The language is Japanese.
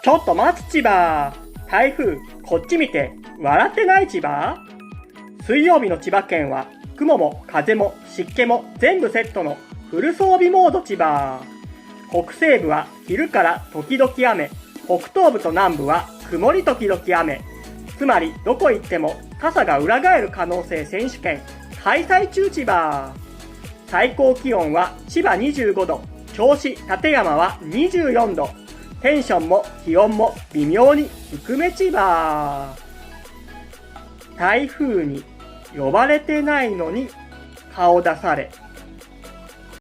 ちょっと待つ千葉。台風、こっち見て、笑ってない千葉。水曜日の千葉県は、雲も風も湿気も全部セットのフル装備モード千葉。北西部は昼から時々雨、北東部と南部は曇り時々雨。つまりどこ行っても傘が裏返る可能性選手権開催中千葉。最高気温は千葉25度、銚子館山は24度。テンションも気温も微妙に低め千葉。台風に呼ばれてないのに顔出され